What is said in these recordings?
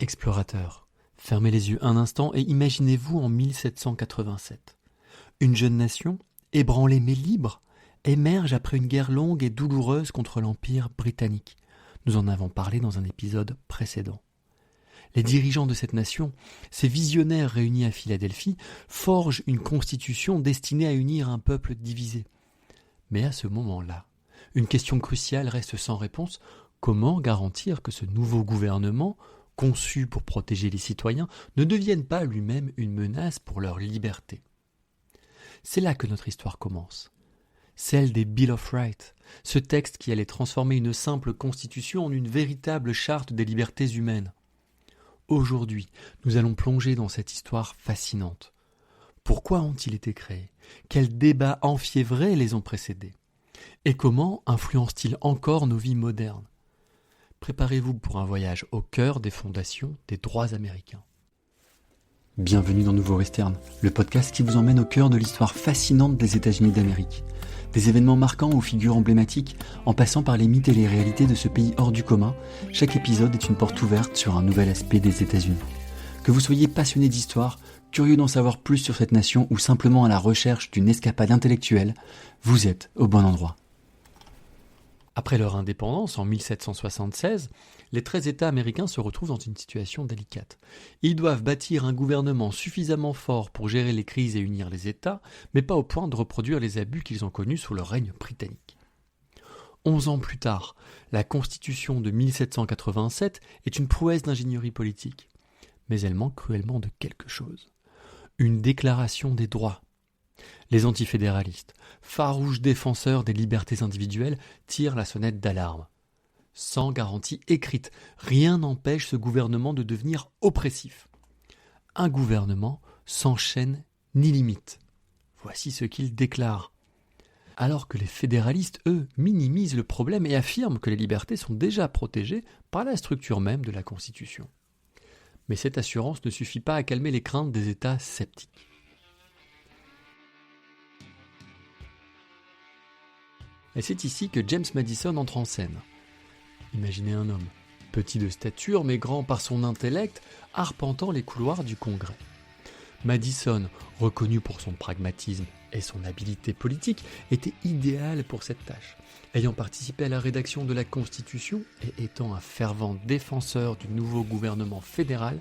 Explorateurs, fermez les yeux un instant et imaginez-vous en 1787. Une jeune nation, ébranlée mais libre, émerge après une guerre longue et douloureuse contre l'Empire britannique. Nous en avons parlé dans un épisode précédent. Les dirigeants de cette nation, ces visionnaires réunis à Philadelphie, forgent une constitution destinée à unir un peuple divisé. Mais à ce moment-là, une question cruciale reste sans réponse. Comment garantir que ce nouveau gouvernement, conçu pour protéger les citoyens, ne devienne pas lui-même une menace pour leur liberté? C'est là que notre histoire commence. Celle des Bill of Rights, ce texte qui allait transformer une simple constitution en une véritable charte des libertés humaines. Aujourd'hui, nous allons plonger dans cette histoire fascinante. Pourquoi ont-ils été créés? Quels débats enfiévrés les ont précédés? Et comment influencent-ils encore nos vies modernes? Préparez-vous pour un voyage au cœur des fondations des droits américains. Bienvenue dans Nouveau Western, le podcast qui vous emmène au cœur de l'histoire fascinante des États-Unis d'Amérique. Des événements marquants aux figures emblématiques, en passant par les mythes et les réalités de ce pays hors du commun, chaque épisode est une porte ouverte sur un nouvel aspect des États-Unis. Que vous soyez passionné d'histoire, curieux d'en savoir plus sur cette nation ou simplement à la recherche d'une escapade intellectuelle, vous êtes au bon endroit. Après leur indépendance en 1776, les 13 États américains se retrouvent dans une situation délicate. Ils doivent bâtir un gouvernement suffisamment fort pour gérer les crises et unir les États, mais pas au point de reproduire les abus qu'ils ont connus sous le règne britannique. 11 ans plus tard, la Constitution de 1787 est une prouesse d'ingénierie politique. Mais elle manque cruellement de quelque chose. Une déclaration des droits. Les antifédéralistes, farouches défenseurs des libertés individuelles, tirent la sonnette d'alarme. Sans garantie écrite, rien n'empêche ce gouvernement de devenir oppressif. Un gouvernement sans chaîne ni limite. Voici ce qu'ils déclarent. Alors que les fédéralistes, eux, minimisent le problème et affirment que les libertés sont déjà protégées par la structure même de la Constitution. Mais cette assurance ne suffit pas à calmer les craintes des États sceptiques. Et c'est ici que James Madison entre en scène. Imaginez un homme, petit de stature mais grand par son intellect, arpentant les couloirs du Congrès. Madison, reconnu pour son pragmatisme et son habileté politique, était idéal pour cette tâche. Ayant participé à la rédaction de la Constitution et étant un fervent défenseur du nouveau gouvernement fédéral,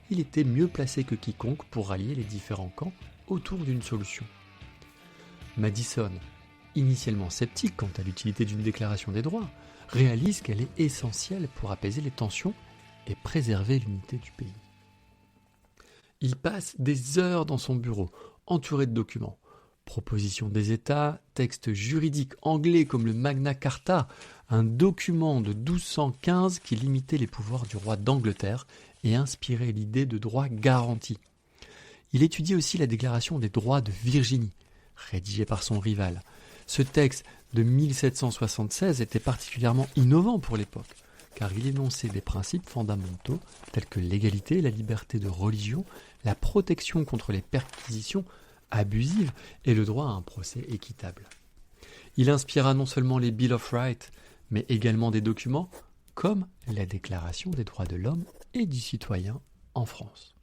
il était mieux placé que quiconque pour rallier les différents camps autour d'une solution. Madison, initialement sceptique quant à l'utilité d'une déclaration des droits, réalise qu'elle est essentielle pour apaiser les tensions et préserver l'unité du pays. Il passe des heures dans son bureau, entouré de documents. Propositions des États, textes juridiques anglais comme le Magna Carta, un document de 1215 qui limitait les pouvoirs du roi d'Angleterre et inspirait l'idée de droit garanti. Il étudie aussi la Déclaration des droits de Virginie, rédigée par son rival. Ce texte de 1776 était particulièrement innovant pour l'époque, car il énonçait des principes fondamentaux tels que l'égalité, la liberté de religion, la protection contre les perquisitions abusives et le droit à un procès équitable. Il inspira non seulement les Bill of Rights, mais également des documents comme la Déclaration des droits de l'homme et du citoyen en France.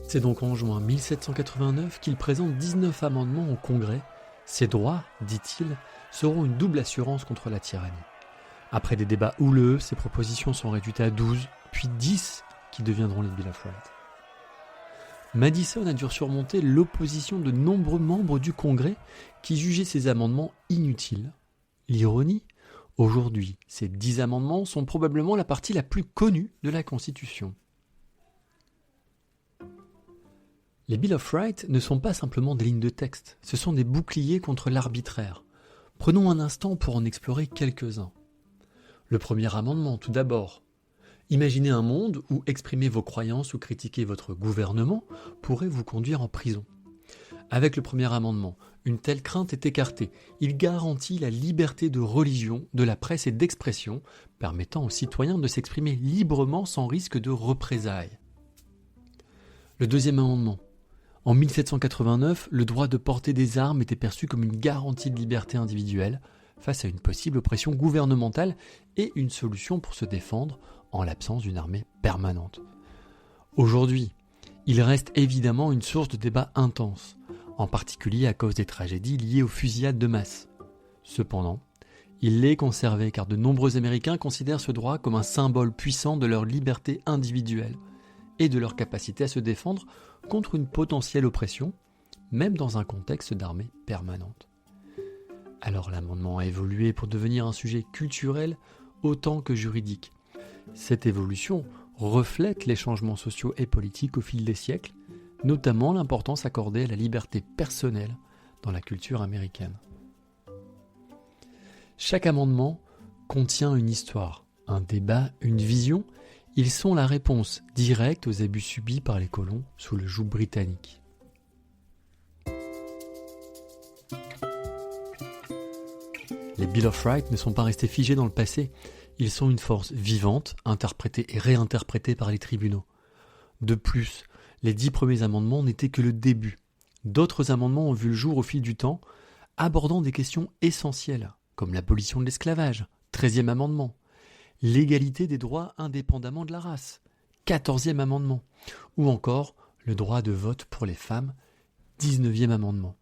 C'est donc en juin 1789 qu'il présente 19 amendements au Congrès. Ces droits, dit-il, seront une double assurance contre la tyrannie. Après des débats houleux, ces propositions sont réduites à 12, puis 10 qui deviendront les Bill of Rights. Madison a dû surmonter l'opposition de nombreux membres du Congrès qui jugeaient ces amendements inutiles. L'ironie, aujourd'hui, ces 10 amendements sont probablement la partie la plus connue de la Constitution. Les Bill of Rights ne sont pas simplement des lignes de texte, ce sont des boucliers contre l'arbitraire. Prenons un instant pour en explorer quelques-uns. Le premier amendement, tout d'abord. Imaginez un monde où exprimer vos croyances ou critiquer votre gouvernement pourrait vous conduire en prison. Avec le premier amendement, une telle crainte est écartée. Il garantit la liberté de religion, de la presse et d'expression, permettant aux citoyens de s'exprimer librement sans risque de représailles. Le deuxième amendement. En 1789, le droit de porter des armes était perçu comme une garantie de liberté individuelle, face à une possible oppression gouvernementale et une solution pour se défendre en l'absence d'une armée permanente. Aujourd'hui, il reste évidemment une source de débat intense, en particulier à cause des tragédies liées aux fusillades de masse. Cependant, il l'est conservé car de nombreux Américains considèrent ce droit comme un symbole puissant de leur liberté individuelle et de leur capacité à se défendre contre une potentielle oppression, même dans un contexte d'armée permanente. Alors l'amendement a évolué pour devenir un sujet culturel autant que juridique. Cette évolution reflète les changements sociaux et politiques au fil des siècles, notamment l'importance accordée à la liberté personnelle dans la culture américaine. Chaque amendement contient une histoire, un débat, une vision. Ils sont la réponse directe aux abus subis par les colons sous le joug britannique. Les Bill of Rights ne sont pas restés figés dans le passé, ils sont une force vivante, interprétée et réinterprétée par les tribunaux. De plus, les 10 premiers amendements n'étaient que le début. D'autres amendements ont vu le jour au fil du temps, abordant des questions essentielles, comme l'abolition de l'esclavage, 13e amendement, l'égalité des droits indépendamment de la race, 14e amendement, ou encore le droit de vote pour les femmes, 19e amendement.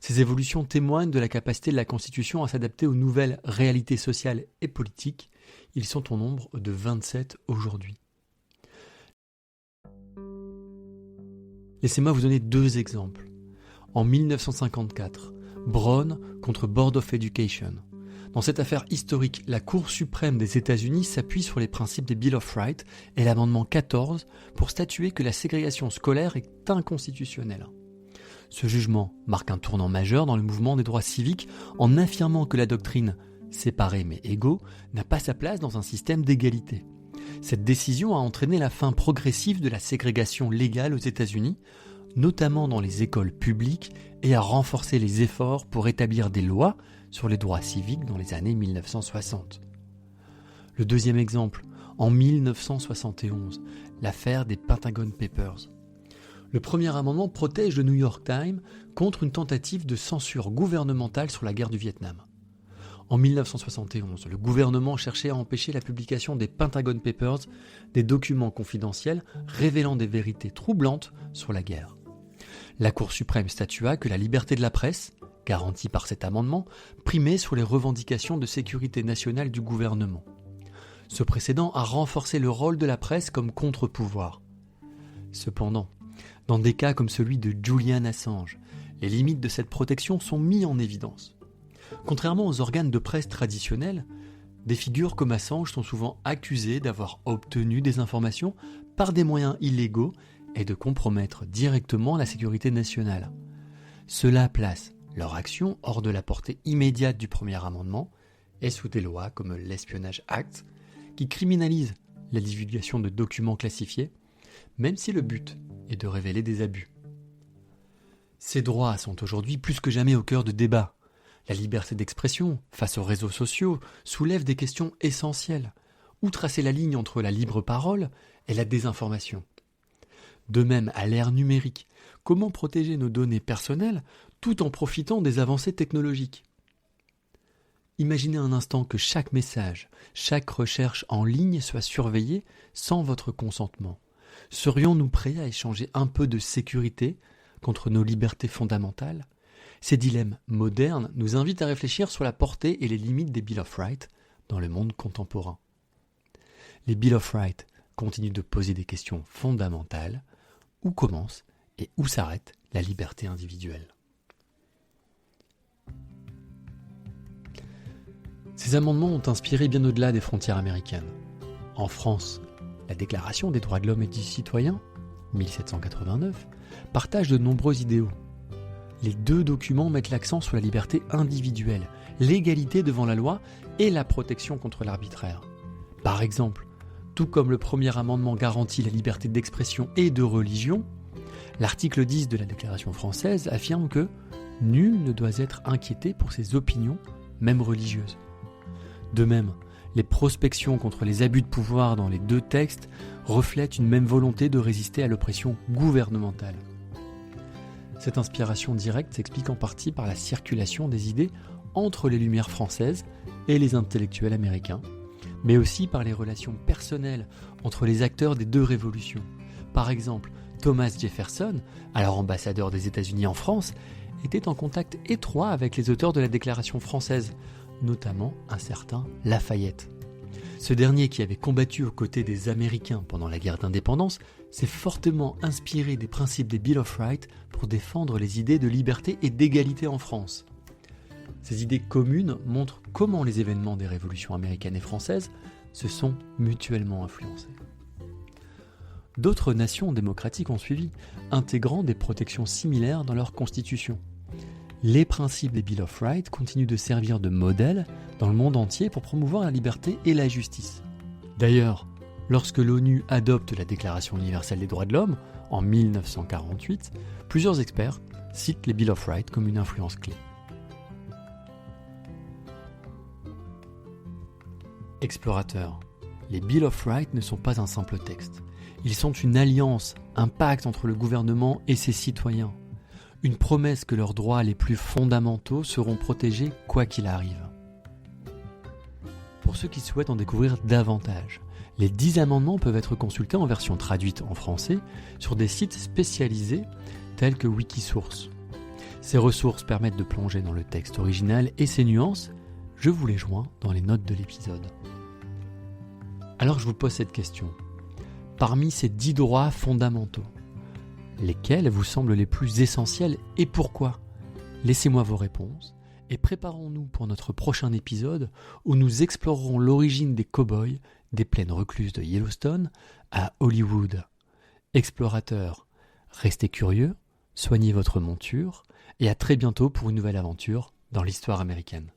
Ces évolutions témoignent de la capacité de la Constitution à s'adapter aux nouvelles réalités sociales et politiques. Ils sont au nombre de 27 aujourd'hui. Laissez-moi vous donner 2 exemples. En 1954, Brown contre Board of Education. Dans cette affaire historique, la Cour suprême des États-Unis s'appuie sur les principes des Bill of Rights et l'amendement 14 pour statuer que la ségrégation scolaire est inconstitutionnelle. Ce jugement marque un tournant majeur dans le mouvement des droits civiques en affirmant que la doctrine « séparés mais égaux » n'a pas sa place dans un système d'égalité. Cette décision a entraîné la fin progressive de la ségrégation légale aux États-Unis, notamment dans les écoles publiques, et a renforcé les efforts pour établir des lois sur les droits civiques dans les années 1960. Le deuxième exemple, en 1971, l'affaire des Pentagon Papers. Le premier amendement protège le New York Times contre une tentative de censure gouvernementale sur la guerre du Vietnam. En 1971, le gouvernement cherchait à empêcher la publication des Pentagon Papers, des documents confidentiels révélant des vérités troublantes sur la guerre. La Cour suprême statua que la liberté de la presse, garantie par cet amendement, primait sur les revendications de sécurité nationale du gouvernement. Ce précédent a renforcé le rôle de la presse comme contre-pouvoir. Cependant, dans des cas comme celui de Julian Assange, les limites de cette protection sont mises en évidence. Contrairement aux organes de presse traditionnels, des figures comme Assange sont souvent accusées d'avoir obtenu des informations par des moyens illégaux et de compromettre directement la sécurité nationale. Cela place leur action hors de la portée immédiate du premier amendement et sous des lois comme l'Espionage Act, qui criminalise la divulgation de documents classifiés, même si le but est de révéler des abus. Ces droits sont aujourd'hui plus que jamais au cœur de débats. La liberté d'expression, face aux réseaux sociaux, soulève des questions essentielles. Où tracer la ligne entre la libre parole et la désinformation ? De même, à l'ère numérique, comment protéger nos données personnelles tout en profitant des avancées technologiques ? Imaginez un instant que chaque message, chaque recherche en ligne soit surveillée sans votre consentement. Serions-nous prêts à échanger un peu de sécurité contre nos libertés fondamentales ? Ces dilemmes modernes nous invitent à réfléchir sur la portée et les limites des Bill of Rights dans le monde contemporain. Les Bill of Rights continuent de poser des questions fondamentales. Où commence et où s'arrête la liberté individuelle ? Ces amendements ont inspiré bien au-delà des frontières américaines. En France, la Déclaration des droits de l'homme et du citoyen, 1789, partage de nombreux idéaux. Les 2 documents mettent l'accent sur la liberté individuelle, l'égalité devant la loi et la protection contre l'arbitraire. Par exemple, tout comme le premier amendement garantit la liberté d'expression et de religion, l'article 10 de la Déclaration française affirme que « nul ne doit être inquiété pour ses opinions, même religieuses ». De même, les prospections contre les abus de pouvoir dans les 2 textes reflètent une même volonté de résister à l'oppression gouvernementale. Cette inspiration directe s'explique en partie par la circulation des idées entre les Lumières françaises et les intellectuels américains, mais aussi par les relations personnelles entre les acteurs des deux révolutions. Par exemple, Thomas Jefferson, alors ambassadeur des États-Unis en France, était en contact étroit avec les auteurs de la Déclaration française, notamment un certain Lafayette. Ce dernier, qui avait combattu aux côtés des Américains pendant la guerre d'indépendance, s'est fortement inspiré des principes des Bill of Rights pour défendre les idées de liberté et d'égalité en France. Ces idées communes montrent comment les événements des révolutions américaines et françaises se sont mutuellement influencés. D'autres nations démocratiques ont suivi, intégrant des protections similaires dans leur constitution. Les principes des Bill of Rights continuent de servir de modèle dans le monde entier pour promouvoir la liberté et la justice. D'ailleurs, lorsque l'ONU adopte la Déclaration universelle des droits de l'homme, en 1948, plusieurs experts citent les Bill of Rights comme une influence clé. Explorateurs, les Bill of Rights ne sont pas un simple texte. Ils sont une alliance, un pacte entre le gouvernement et ses citoyens. Une promesse que leurs droits les plus fondamentaux seront protégés quoi qu'il arrive. Pour ceux qui souhaitent en découvrir davantage, les 10 amendements peuvent être consultés en version traduite en français sur des sites spécialisés tels que Wikisource. Ces ressources permettent de plonger dans le texte original et ses nuances. Je vous les joins dans les notes de l'épisode. Alors je vous pose cette question. Parmi ces 10 droits fondamentaux, lesquels vous semblent les plus essentiels et pourquoi ? Laissez-moi vos réponses et préparons-nous pour notre prochain épisode où nous explorerons l'origine des cow-boys des plaines recluses de Yellowstone à Hollywood. Explorateurs, restez curieux, soignez votre monture et à très bientôt pour une nouvelle aventure dans l'histoire américaine.